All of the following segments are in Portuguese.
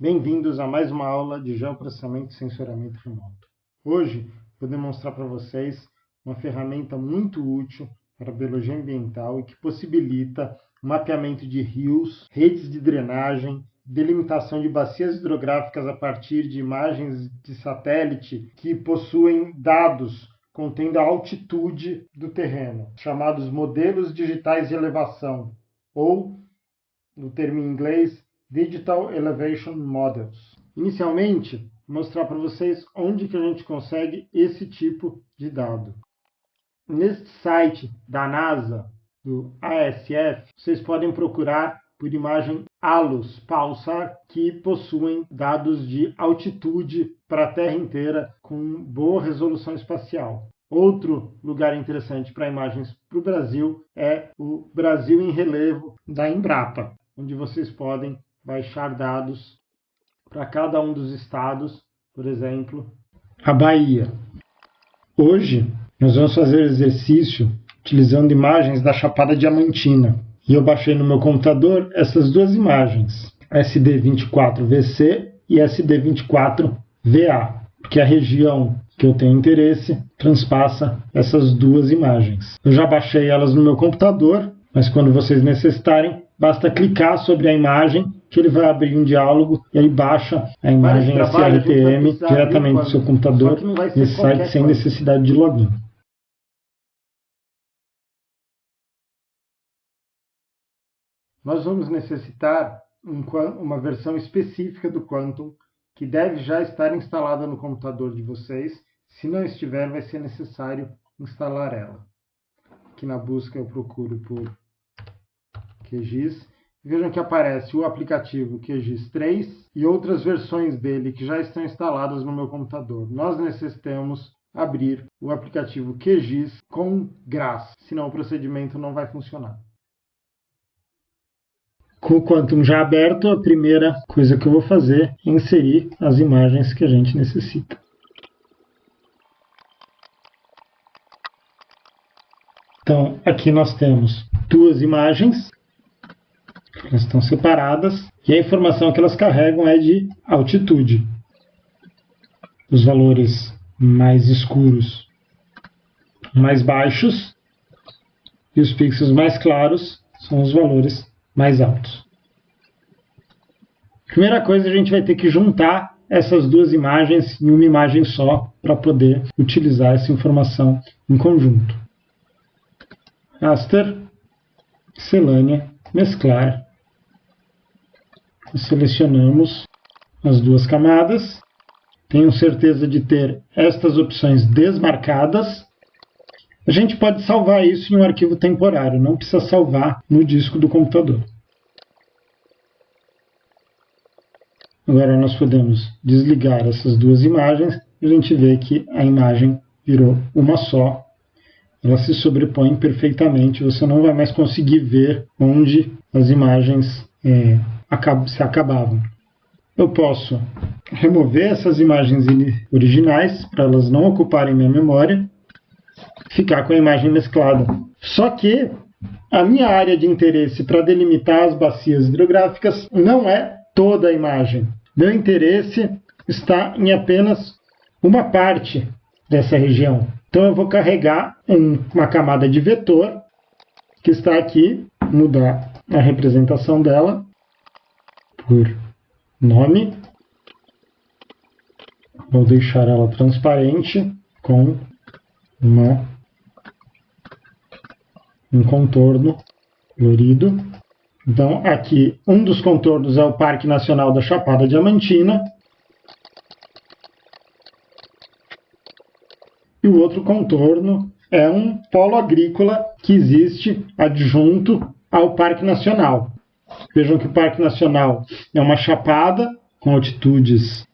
Bem-vindos a mais uma aula de geoprocessamento e sensoriamento remoto. Hoje vou demonstrar para vocês uma ferramenta muito útil para a biologia ambiental e que possibilita o mapeamento de rios, redes de drenagem, delimitação de bacias hidrográficas a partir de imagens de satélite que possuem dados contendo a altitude do terreno, chamados modelos digitais de elevação, ou, no termo em inglês, Digital Elevation Models. Inicialmente, vou mostrar para vocês onde que a gente consegue esse tipo de dado. Neste site da NASA, do ASF, vocês podem procurar por imagem ALUS, Pulsar, que possuem dados de altitude para a Terra inteira com boa resolução espacial. Outro lugar interessante para imagens para o Brasil é o Brasil em Relevo da Embrapa, onde vocês podem baixar dados para cada um dos estados, por exemplo, a Bahia. Hoje, nós vamos fazer exercício utilizando imagens da Chapada Diamantina. E eu baixei no meu computador essas duas imagens, SD24VC e SD24VA, porque a região que eu tenho interesse transpassa essas duas imagens. Eu já baixei elas no meu computador, mas quando vocês necessitarem, basta clicar sobre a imagem que ele vai abrir um diálogo e ele baixa a imagem SRTM diretamente do seu computador nesse site sem necessidade de login. Nós vamos necessitar uma versão específica do Quantum que deve já estar instalada no computador de vocês. Se não estiver, vai ser necessário instalar ela. Aqui na busca eu procuro por QGIS. Vejam que aparece o aplicativo QGIS 3 e outras versões dele que já estão instaladas no meu computador. Nós necessitamos abrir o aplicativo QGIS com GRASS, senão o procedimento não vai funcionar. Com o Quantum já aberto, a primeira coisa que eu vou fazer é inserir as imagens que a gente necessita. Então, aqui nós temos duas imagens. Elas estão separadas e a informação que elas carregam é de altitude. Os valores mais escuros, mais baixos, e os pixels mais claros são os valores mais altos. Primeira coisa, a gente vai ter que juntar essas duas imagens em uma imagem só para poder utilizar essa informação em conjunto. Raster, miscelânea, mesclar. Selecionamos as duas camadas. Tenho certeza de ter estas opções desmarcadas. A gente pode salvar isso em um arquivo temporário, não precisa salvar no disco do computador. Agora nós podemos desligar essas duas imagens e a gente vê que a imagem virou uma só. Ela se sobrepõe perfeitamente, você não vai mais conseguir ver onde as imagens se acabavam. Eu posso remover essas imagens originais para elas não ocuparem minha memória, ficar com a imagem mesclada. Só que a minha área de interesse para delimitar as bacias hidrográficas não é toda a imagem. Meu interesse está em apenas uma parte dessa região. Então eu vou carregar uma camada de vetor que está aqui, mudar a representação dela por nome. Vou deixar ela transparente com um contorno colorido. Então aqui um dos contornos é o Parque Nacional da Chapada Diamantina. E o outro contorno é um polo agrícola que existe adjunto ao Parque Nacional. Vejam que o Parque Nacional é uma chapada com altitudes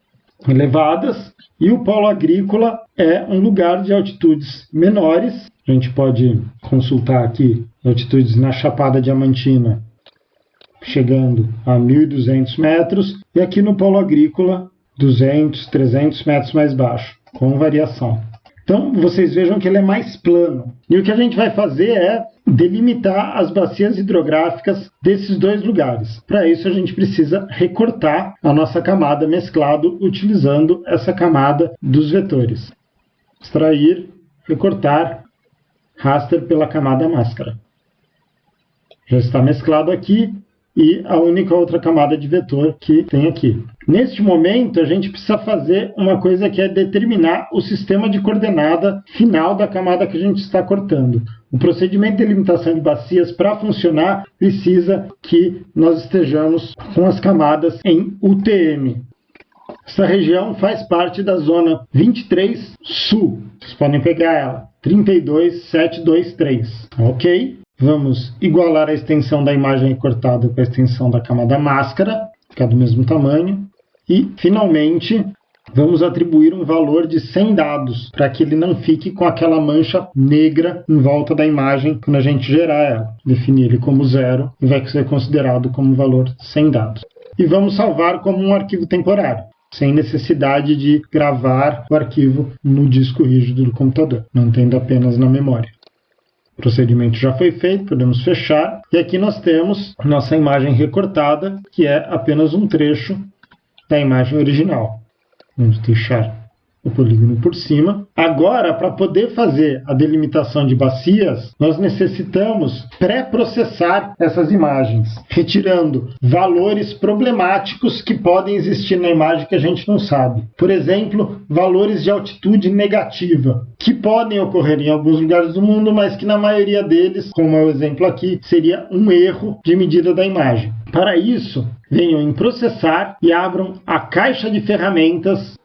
elevadas e o polo agrícola é um lugar de altitudes menores. A gente pode consultar aqui altitudes na Chapada Diamantina chegando a 1.200 metros e aqui no polo agrícola 200, 300 metros mais baixo, com variação. Então, vocês vejam que ele é mais plano. E o que a gente vai fazer é delimitar as bacias hidrográficas desses dois lugares. Para isso, a gente precisa recortar a nossa camada mesclado utilizando essa camada dos vetores. Extrair, recortar, raster pela camada máscara. Já está mesclado aqui e a única outra camada de vetor que tem aqui. Neste momento, a gente precisa fazer uma coisa que é determinar o sistema de coordenada final da camada que a gente está cortando. O procedimento de delimitação de bacias, para funcionar, precisa que nós estejamos com as camadas em UTM. Essa região faz parte da zona 23 Sul. Vocês podem pegar ela, 32723. Ok? Vamos igualar a extensão da imagem recortada com a extensão da camada máscara, que é do mesmo tamanho. E, finalmente, vamos atribuir um valor de 100 dados, para que ele não fique com aquela mancha negra em volta da imagem quando a gente gerar ela. Definir ele como 0 e vai ser considerado como valor 100 dados. E vamos salvar como um arquivo temporário, sem necessidade de gravar o arquivo no disco rígido do computador, mantendo apenas na memória. O procedimento já foi feito, podemos fechar. E aqui nós temos nossa imagem recortada, que é apenas um trecho da imagem original. Vamos deixar o polígono por cima. Agora, para poder fazer a delimitação de bacias, nós necessitamos pré-processar essas imagens, retirando valores problemáticos que podem existir na imagem que a gente não sabe. Por exemplo, valores de altitude negativa, que podem ocorrer em alguns lugares do mundo, mas que na maioria deles, como é o exemplo aqui, seria um erro de medida da imagem. Para isso, venham em processar e abram a caixa de ferramentas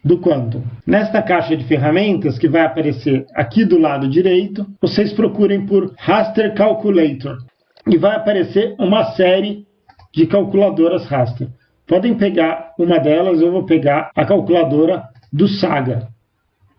do Quantum. Nesta caixa de ferramentas, que vai aparecer aqui do lado direito, vocês procurem por Raster Calculator e vai aparecer uma série de calculadoras raster. Podem pegar uma delas, eu vou pegar a calculadora do Saga.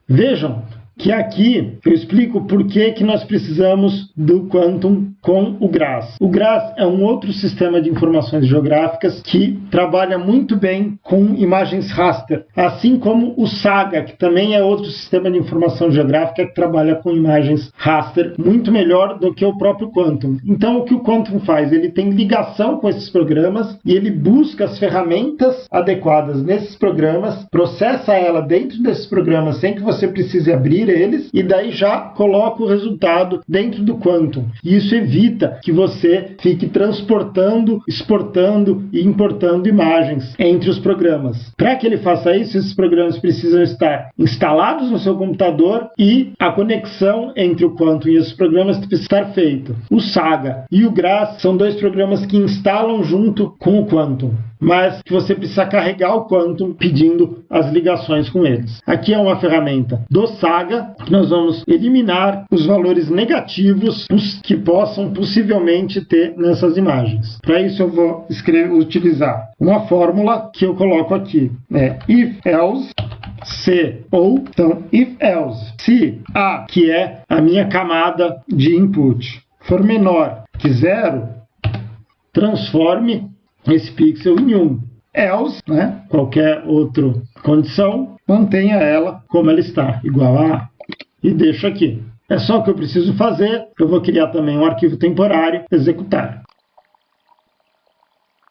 Vejam que aqui eu explico por que nós precisamos do Quantum com o GRASS. O GRASS é um outro sistema de informações geográficas que trabalha muito bem com imagens raster, assim como o Saga, que também é outro sistema de informação geográfica que trabalha com imagens raster muito melhor do que o próprio Quantum. Então, o que o Quantum faz? Ele tem ligação com esses programas e ele busca as ferramentas adequadas nesses programas, processa ela dentro desses programas sem que você precise abrir eles, e daí já coloca o resultado dentro do Quantum. E isso evita que você fique transportando, exportando e importando imagens entre os programas. Para que ele faça isso, esses programas precisam estar instalados no seu computador e a conexão entre o Quantum e esses programas precisa estar feita. O Saga e o GRASS são dois programas que instalam junto com o Quantum, mas que você precisa carregar o Quantum pedindo as ligações com eles. Aqui é uma ferramenta do Saga, que nós vamos eliminar os valores negativos que possam possivelmente ter nessas imagens. Para isso eu vou utilizar uma fórmula que eu coloco aqui. If, else, se ou, então, if, else, se A, que é a minha camada de input, for menor que 0, transforme esse pixel em 1. Else, qualquer outra condição, mantenha ela como ela está, igual a A, e deixo aqui. É só o que eu preciso fazer. Eu vou criar também um arquivo temporário, executar.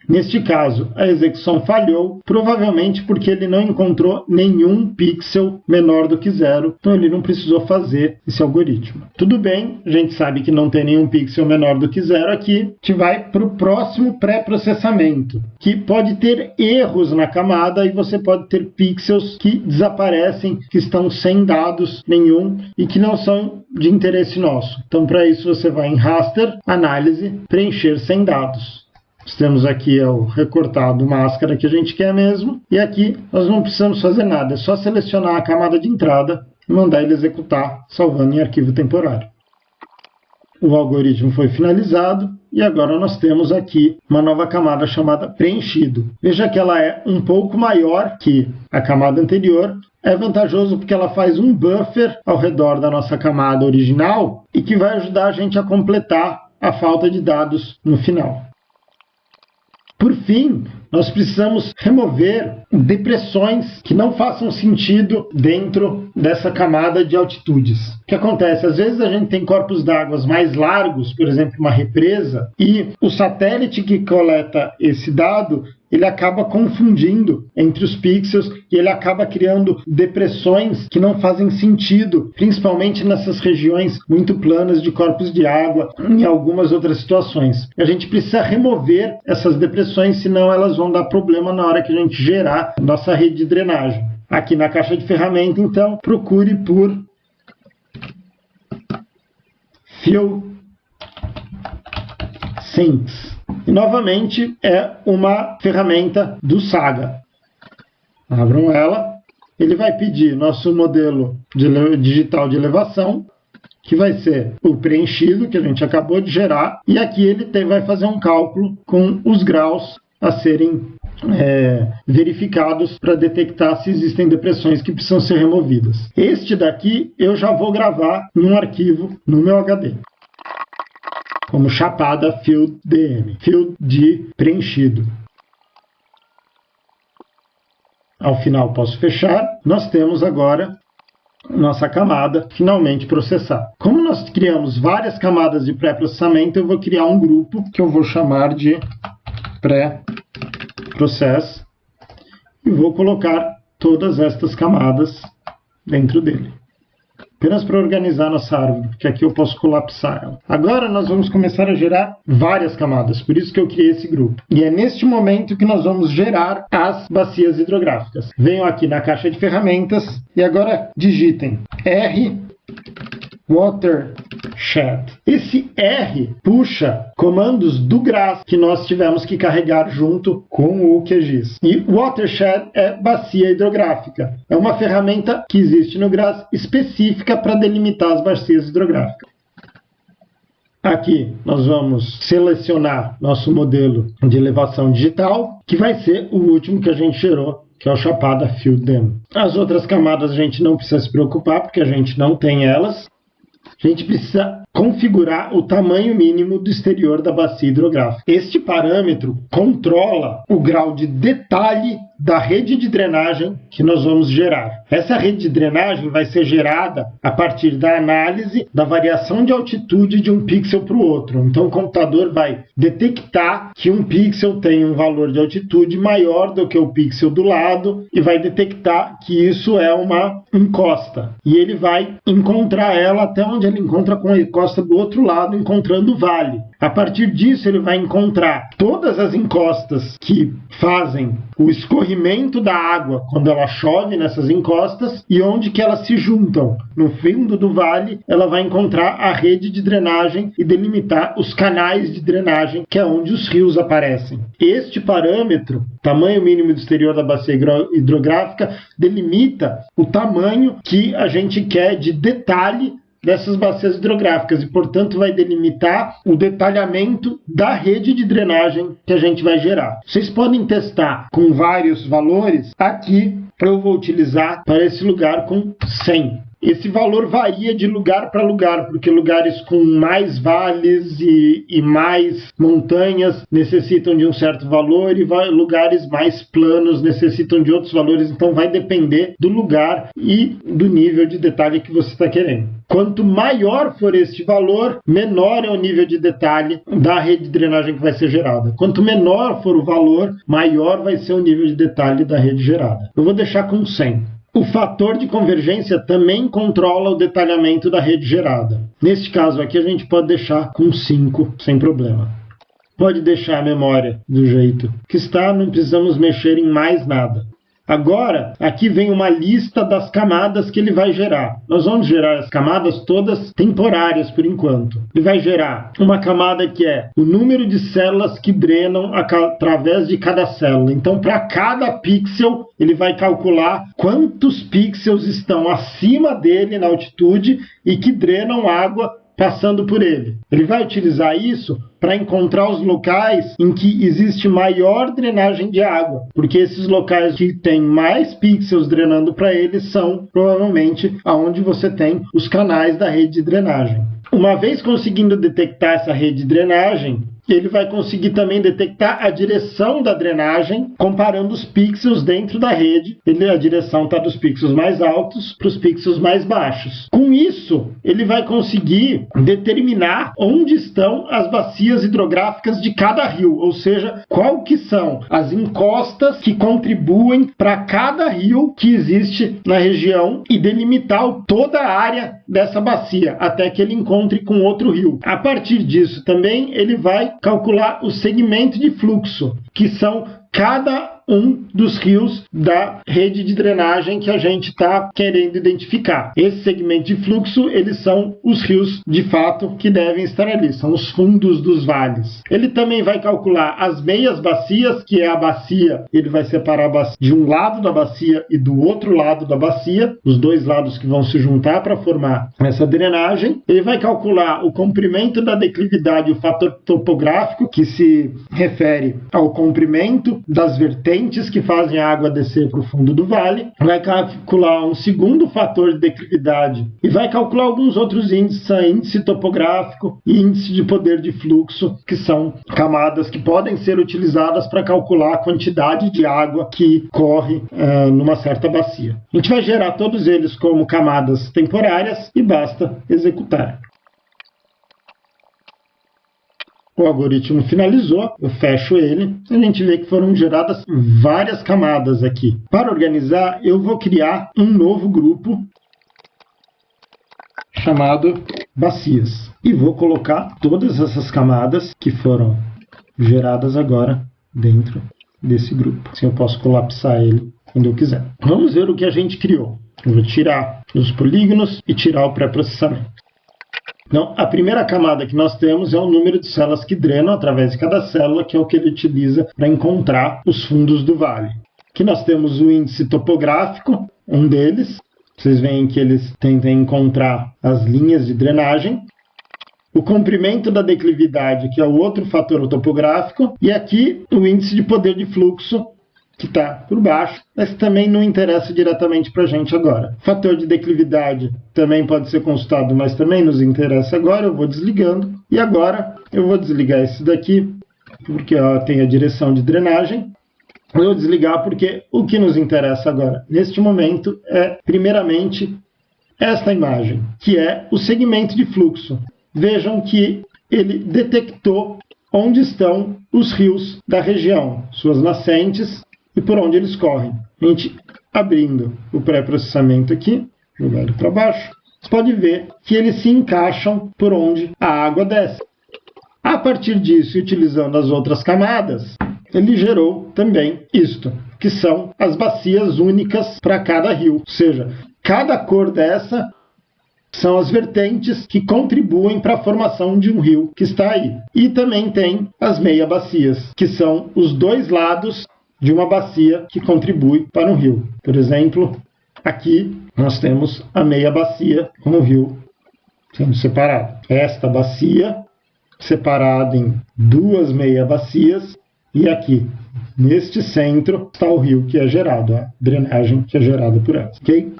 Neste caso, a execução falhou, provavelmente porque ele não encontrou nenhum pixel menor do que 0, então ele não precisou fazer esse algoritmo. Tudo bem, a gente sabe que não tem nenhum pixel menor do que 0 aqui, a gente vai para o próximo pré-processamento, que pode ter erros na camada e você pode ter pixels que desaparecem, que estão sem dados nenhum e que não são de interesse nosso. Então, para isso, você vai em Raster, Análise, Preencher sem dados. Nós temos aqui o recortado máscara que a gente quer mesmo. E aqui nós não precisamos fazer nada. É só selecionar a camada de entrada e mandar ele executar, salvando em arquivo temporário. O algoritmo foi finalizado. E agora nós temos aqui uma nova camada chamada preenchido. Veja que ela é um pouco maior que a camada anterior. É vantajoso porque ela faz um buffer ao redor da nossa camada original e que vai ajudar a gente a completar a falta de dados no final. Por fim, nós precisamos remover depressões que não façam sentido dentro dessa camada de altitudes. O que acontece? Às vezes a gente tem corpos d'água mais largos, por exemplo, uma represa, e o satélite que coleta esse dado, ele acaba confundindo entre os pixels e ele acaba criando depressões que não fazem sentido, principalmente nessas regiões muito planas de corpos de água e em algumas outras situações. A gente precisa remover essas depressões, senão elas vão dar problema na hora que a gente gerar nossa rede de drenagem. Aqui na caixa de ferramenta, então, procure por Fill Sinks. E novamente é uma ferramenta do Saga. Abram ela. Ele vai pedir nosso modelo digital de elevação, que vai ser o preenchido, que a gente acabou de gerar. E aqui ele vai fazer um cálculo com os graus a serem verificados para detectar se existem depressões que precisam ser removidas. Este daqui eu já vou gravar num arquivo no meu HD. Como chapada field DM, field de preenchido. Ao final posso fechar. Nós temos agora nossa camada finalmente processada. Como nós criamos várias camadas de pré-processamento, eu vou criar um grupo que eu vou chamar de pré-process e vou colocar todas estas camadas dentro dele. Apenas para organizar nossa árvore, porque aqui eu posso colapsar ela. Agora nós vamos começar a gerar várias camadas, por isso que eu criei esse grupo. E é neste momento que nós vamos gerar as bacias hidrográficas. Venham aqui na caixa de ferramentas e agora digitem R Watershed. Esse R puxa comandos do GRASS que nós tivemos que carregar junto com o QGIS. E Watershed é bacia hidrográfica. É uma ferramenta que existe no GRASS específica para delimitar as bacias hidrográficas. Aqui nós vamos selecionar nosso modelo de elevação digital, que vai ser o último que a gente gerou, que é o Chapada Field Demo. As outras camadas a gente não precisa se preocupar, porque a gente não tem elas. A gente precisa configurar o tamanho mínimo do exterior da bacia hidrográfica. Este parâmetro controla o grau de detalhe da rede de drenagem que nós vamos gerar. Essa rede de drenagem vai ser gerada a partir da análise da variação de altitude de um pixel para o outro. Então o computador vai detectar que um pixel tem um valor de altitude maior do que o pixel do lado e vai detectar que isso é uma encosta. E ele vai encontrar ela até onde ele encontra com a encosta do outro lado, encontrando o vale. A partir disso, ele vai encontrar todas as encostas que fazem o escorrimento da água quando ela chove nessas encostas e onde que elas se juntam. No fundo do vale, ela vai encontrar a rede de drenagem e delimitar os canais de drenagem, que é onde os rios aparecem. Este parâmetro, tamanho mínimo do exterior da bacia hidrográfica, delimita o tamanho que a gente quer de detalhe dessas bacias hidrográficas e, portanto, vai delimitar o detalhamento da rede de drenagem que a gente vai gerar. Vocês podem testar com vários valores. Aqui eu vou utilizar para esse lugar com 100. Esse valor varia de lugar para lugar, porque lugares com mais vales e mais montanhas necessitam de um certo valor e lugares mais planos necessitam de outros valores, então vai depender do lugar e do nível de detalhe que você está querendo. Quanto maior for este valor, menor é o nível de detalhe da rede de drenagem que vai ser gerada. Quanto menor for o valor, maior vai ser o nível de detalhe da rede gerada. Eu vou deixar com 100. O fator de convergência também controla o detalhamento da rede gerada. Neste caso aqui a gente pode deixar com 5 sem problema. Pode deixar a memória do jeito que está, não precisamos mexer em mais nada. Agora, aqui vem uma lista das camadas que ele vai gerar. Nós vamos gerar as camadas todas temporárias por enquanto. Ele vai gerar uma camada que é o número de células que drenam através de cada célula. Então, para cada pixel, ele vai calcular quantos pixels estão acima dele na altitude e que drenam água passando por ele. Ele vai utilizar isso para encontrar os locais em que existe maior drenagem de água, porque esses locais que têm mais pixels drenando para eles são provavelmente aonde você tem os canais da rede de drenagem. Uma vez conseguindo detectar essa rede de drenagem, ele vai conseguir também detectar a direção da drenagem, comparando os pixels dentro da rede. A direção está dos pixels mais altos para os pixels mais baixos. Com isso, ele vai conseguir determinar onde estão as bacias hidrográficas de cada rio, ou seja, qual que são as encostas que contribuem para cada rio que existe na região e delimitar toda a área dessa bacia, até que ele encontre com outro rio. A partir disso também ele vai calcular o segmento de fluxo, que são cada um dos rios da rede de drenagem que a gente está querendo identificar. Esse segmento de fluxo, eles são os rios de fato que devem estar ali, são os fundos dos vales. Ele também vai calcular as meias bacias, que é a bacia, ele vai separar a bacia de um lado da bacia e do outro lado da bacia, os dois lados que vão se juntar para formar essa drenagem. Ele vai calcular o comprimento da declividade, o fator topográfico, que se refere ao comprimento das vertentes que fazem a água descer para o fundo do vale, vai calcular um segundo fator de declividade e vai calcular alguns outros índices, índice topográfico e índice de poder de fluxo, que são camadas que podem ser utilizadas para calcular a quantidade de água que corre numa certa bacia. A gente vai gerar todos eles como camadas temporárias e basta executar. O algoritmo finalizou, eu fecho ele, e a gente vê que foram geradas várias camadas aqui. Para organizar, eu vou criar um novo grupo chamado bacias. E vou colocar todas essas camadas que foram geradas agora dentro desse grupo. Assim eu posso colapsar ele quando eu quiser. Vamos ver o que a gente criou. Eu vou tirar os polígonos e tirar o pré-processamento. Então, a primeira camada que nós temos é o número de células que drenam através de cada célula, que é o que ele utiliza para encontrar os fundos do vale. Aqui nós temos o índice topográfico, um deles. Vocês veem que eles tentam encontrar as linhas de drenagem. O comprimento da declividade, que é o outro fator topográfico. E aqui o índice de poder de fluxo, que está por baixo, mas também não interessa diretamente para a gente agora. Fator de declividade também pode ser consultado, mas também nos interessa agora. Eu vou desligando. E agora eu vou desligar esse daqui, porque tem a direção de drenagem. Eu vou desligar porque o que nos interessa agora, neste momento, é, primeiramente, esta imagem, que é o segmento de fluxo. Vejam que ele detectou onde estão os rios da região, suas nascentes, e por onde eles correm. A gente abrindo o pré-processamento aqui, jogar ele para baixo, você pode ver que eles se encaixam por onde a água desce. A partir disso, utilizando as outras camadas, ele gerou também isto, que são as bacias únicas para cada rio. Ou seja, cada cor dessa são as vertentes que contribuem para a formação de um rio que está aí. E também tem as meia bacias, que são os dois lados de uma bacia que contribui para um rio. Por exemplo, aqui nós temos a meia bacia com o rio sendo separado. Esta bacia separada em duas meia bacias e aqui, neste centro, está o rio que é gerado, a drenagem que é gerada por ela. Okay?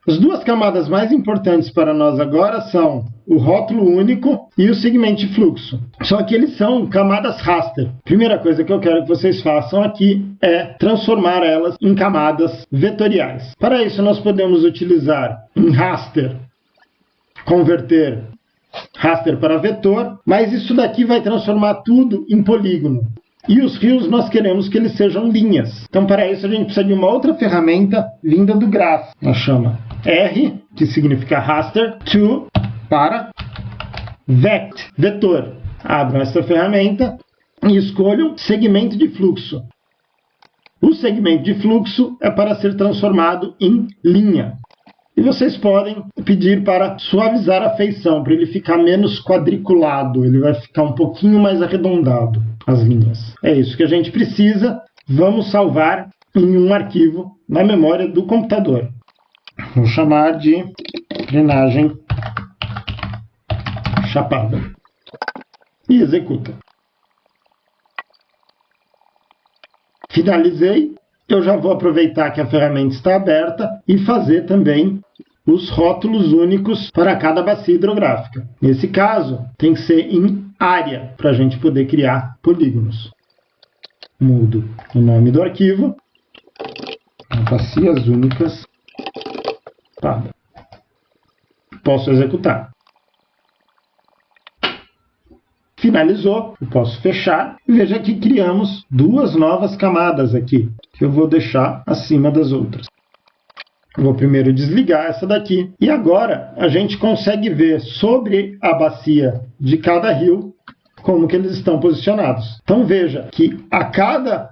As duas camadas mais importantes para nós agora são o rótulo único e o segmento de fluxo. Só que eles são camadas raster. Primeira coisa que eu quero que vocês façam aqui é transformar elas em camadas vetoriais. Para isso nós podemos utilizar em raster, converter raster para vetor, mas isso daqui vai transformar tudo em polígono. E os rios nós queremos que eles sejam linhas. Então para isso a gente precisa de uma outra ferramenta vinda do Graph. Ela chama R, que significa raster, to, para, vect, vetor. Abram essa ferramenta e escolham segmento de fluxo. O segmento de fluxo é para ser transformado em linha. E vocês podem pedir para suavizar a feição, para ele ficar menos quadriculado. Ele vai ficar um pouquinho mais arredondado, as linhas. É isso que a gente precisa. Vamos salvar em um arquivo na memória do computador. Vou chamar de drenagem chapada. E executa. Finalizei. Eu já vou aproveitar que a ferramenta está aberta e fazer também os rótulos únicos para cada bacia hidrográfica. Nesse caso, tem que ser em área para a gente poder criar polígonos. Mudo o nome do arquivo. Bacias únicas. Posso executar. Finalizou, eu posso fechar. Veja que criamos duas novas camadas aqui, que eu vou deixar acima das outras. Eu vou primeiro desligar essa daqui. E agora a gente consegue ver sobre a bacia de cada rio como que eles estão posicionados. Então veja que a cada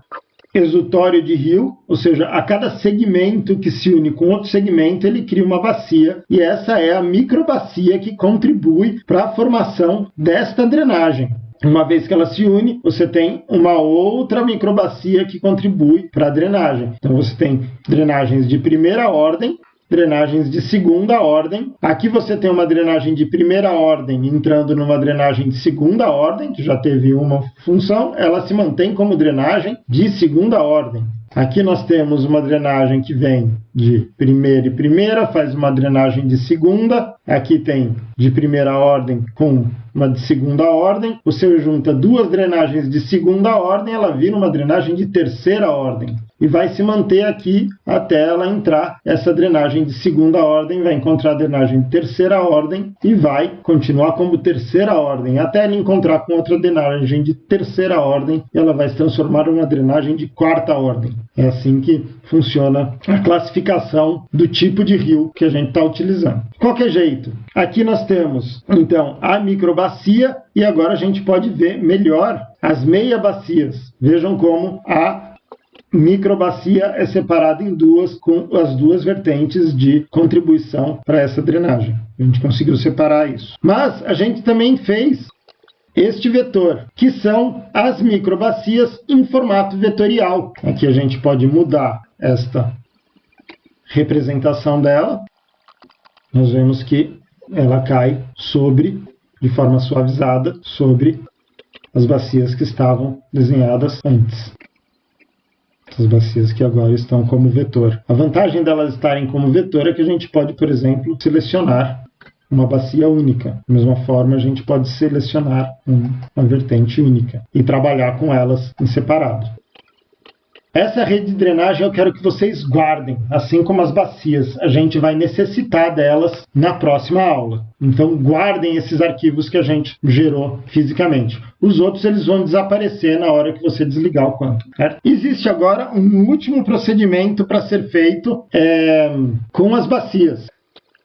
exutório de rio, ou seja, a cada segmento que se une com outro segmento, ele cria uma bacia, e essa é a microbacia que contribui para a formação desta drenagem. Uma vez que ela se une, você tem uma outra microbacia que contribui para a drenagem. Então você tem drenagens de primeira ordem, drenagens de segunda ordem. Aqui você tem uma drenagem de primeira ordem entrando numa drenagem de segunda ordem, que já teve uma função, ela se mantém como drenagem de segunda ordem. Aqui nós temos uma drenagem que vem de primeira e primeira, faz uma drenagem de segunda. Aqui tem de primeira ordem com uma de segunda ordem. Você junta duas drenagens de segunda ordem, ela vira uma drenagem de terceira ordem. E vai se manter aqui até ela entrar essa drenagem de segunda ordem, vai encontrar a drenagem de terceira ordem e vai continuar como terceira ordem, até ela encontrar com outra drenagem de terceira ordem, e ela vai se transformar em uma drenagem de quarta ordem. É assim que funciona a classificação do tipo de rio que a gente está utilizando. De qualquer jeito, aqui nós temos, então, a microbacia, e agora a gente pode ver melhor as meia-bacias. Vejam como a microbacia é separada em duas, com as duas vertentes de contribuição para essa drenagem. A gente conseguiu separar isso. Mas a gente também fez este vetor, que são as microbacias em formato vetorial. Aqui a gente pode mudar esta representação dela. Nós vemos que ela cai de forma suavizada, sobre as bacias que estavam desenhadas antes. Essas bacias que agora estão como vetor. A vantagem delas estarem como vetor é que a gente pode, por exemplo, selecionar uma bacia única. Da mesma forma, a gente pode selecionar uma vertente única e trabalhar com elas em separado. Essa rede de drenagem eu quero que vocês guardem, assim como as bacias. A gente vai necessitar delas na próxima aula. Então guardem esses arquivos que a gente gerou fisicamente. Os outros eles vão desaparecer na hora que você desligar o Quantum, certo? Existe agora um último procedimento para ser feito com as bacias.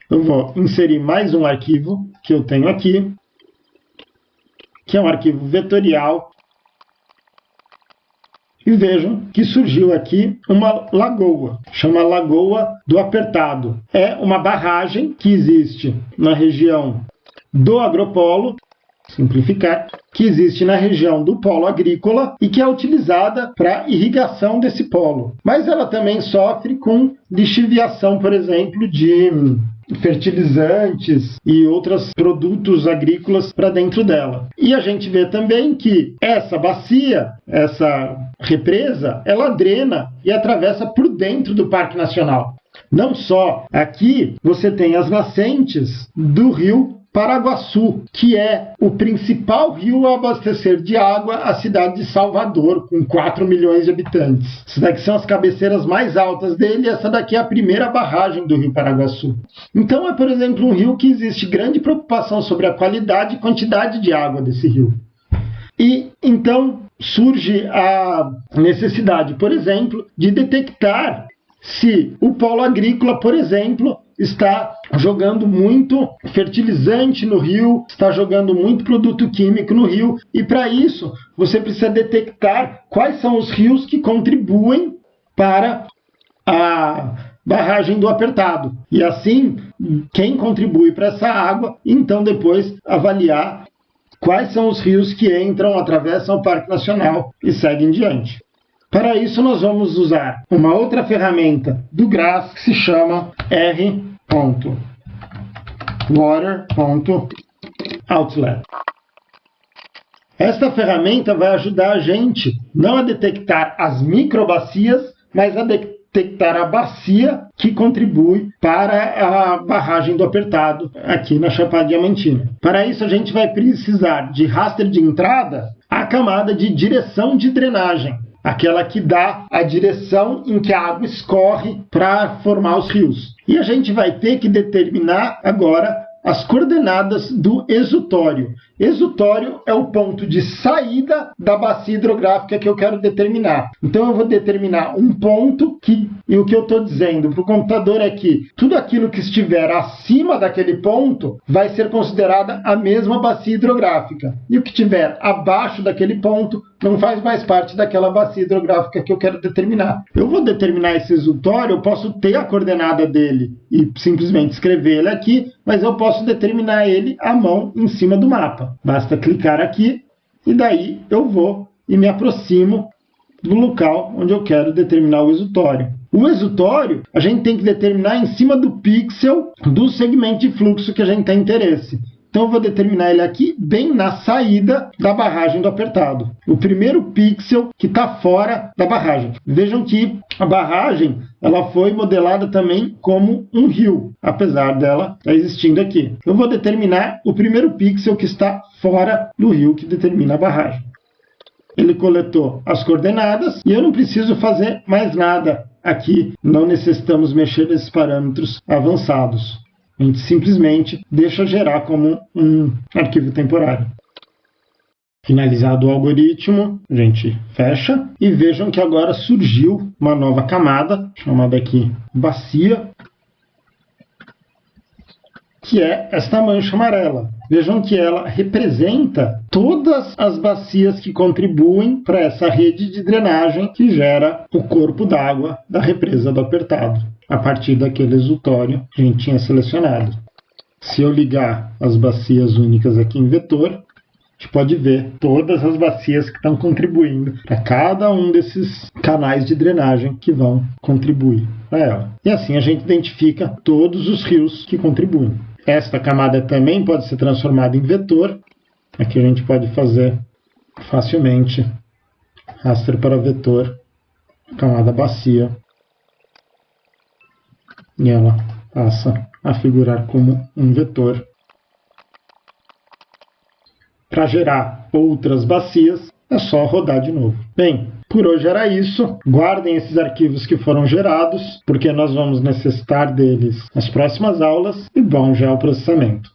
Eu vou inserir mais um arquivo que eu tenho aqui, que é um arquivo vetorial. E vejam que surgiu aqui uma lagoa, chama Lagoa do Apertado. É uma barragem que existe na região do agropolo, simplificar, que existe na região do polo agrícola e que é utilizada para irrigação desse polo. Mas ela também sofre com lixiviação, por exemplo, de fertilizantes e outros produtos agrícolas para dentro dela. E a gente vê também que essa bacia, essa represa, ela drena e atravessa por dentro do Parque Nacional. Não só, aqui você tem as nascentes do rio Paraguaçu, que é o principal rio a abastecer de água a cidade de Salvador, com 4 milhões de habitantes. Essas daqui são as cabeceiras mais altas dele, e essa daqui é a primeira barragem do rio Paraguaçu. Então é, por exemplo, um rio que existe grande preocupação sobre a qualidade e quantidade de água desse rio. E então surge a necessidade, por exemplo, de detectar se o polo agrícola, por exemplo, está jogando muito fertilizante no rio, está jogando muito produto químico no rio, e para isso você precisa detectar quais são os rios que contribuem para a barragem do Apertado. E assim, quem contribui para essa água, então depois avaliar quais são os rios que entram, atravessam o Parque Nacional e seguem diante. Para isso nós vamos usar uma outra ferramenta do GRASS que se chama r.water.outlet. Esta ferramenta vai ajudar a gente não a detectar as microbacias, mas a detectar detectar a bacia que contribui para a barragem do apertado aqui na Chapada Diamantina. Para isso, a gente vai precisar de raster de entrada, a camada de direção de drenagem, aquela que dá a direção em que a água escorre para formar os rios. E a gente vai ter que determinar agora as coordenadas do exutório. Exutório é o ponto de saída da bacia hidrográfica que eu quero determinar. Então eu vou determinar um ponto e o que eu estou dizendo para o computador é que tudo aquilo que estiver acima daquele ponto vai ser considerada a mesma bacia hidrográfica. E o que estiver abaixo daquele ponto não faz mais parte daquela bacia hidrográfica que eu quero determinar. Eu vou determinar esse exutório, eu posso ter a coordenada dele e simplesmente escrever ele aqui, mas eu posso determinar ele à mão em cima do mapa. Basta clicar aqui e daí eu vou e me aproximo do local onde eu quero determinar o exutório. O exutório a gente tem que determinar em cima do pixel do segmento de fluxo que a gente tem interesse. Então eu vou determinar ele aqui bem na saída da barragem do apertado. O primeiro pixel que está fora da barragem. Vejam que a barragem ela foi modelada também como um rio, apesar dela estar existindo aqui. Eu vou determinar o primeiro pixel que está fora do rio que determina a barragem. Ele coletou as coordenadas e eu não preciso fazer mais nada aqui. Não necessitamos mexer nesses parâmetros avançados. A gente simplesmente deixa gerar como um arquivo temporário. Finalizado o algoritmo, a gente fecha e vejam que agora surgiu uma nova camada, chamada aqui bacia, que é esta mancha amarela. Vejam que ela representa todas as bacias que contribuem para essa rede de drenagem que gera o corpo d'água da represa do apertado, a partir daquele exutório que a gente tinha selecionado. Se eu ligar as bacias únicas aqui em vetor, a gente pode ver todas as bacias que estão contribuindo para cada um desses canais de drenagem que vão contribuir para ela. E assim a gente identifica todos os rios que contribuem. Esta camada também pode ser transformada em vetor. Aqui a gente pode fazer facilmente raster para vetor, camada bacia. E ela passa a figurar como um vetor. Para gerar outras bacias, é só rodar de novo. Bem, por hoje era isso. Guardem esses arquivos que foram gerados, porque nós vamos necessitar deles nas próximas aulas, e bom geoprocessamento.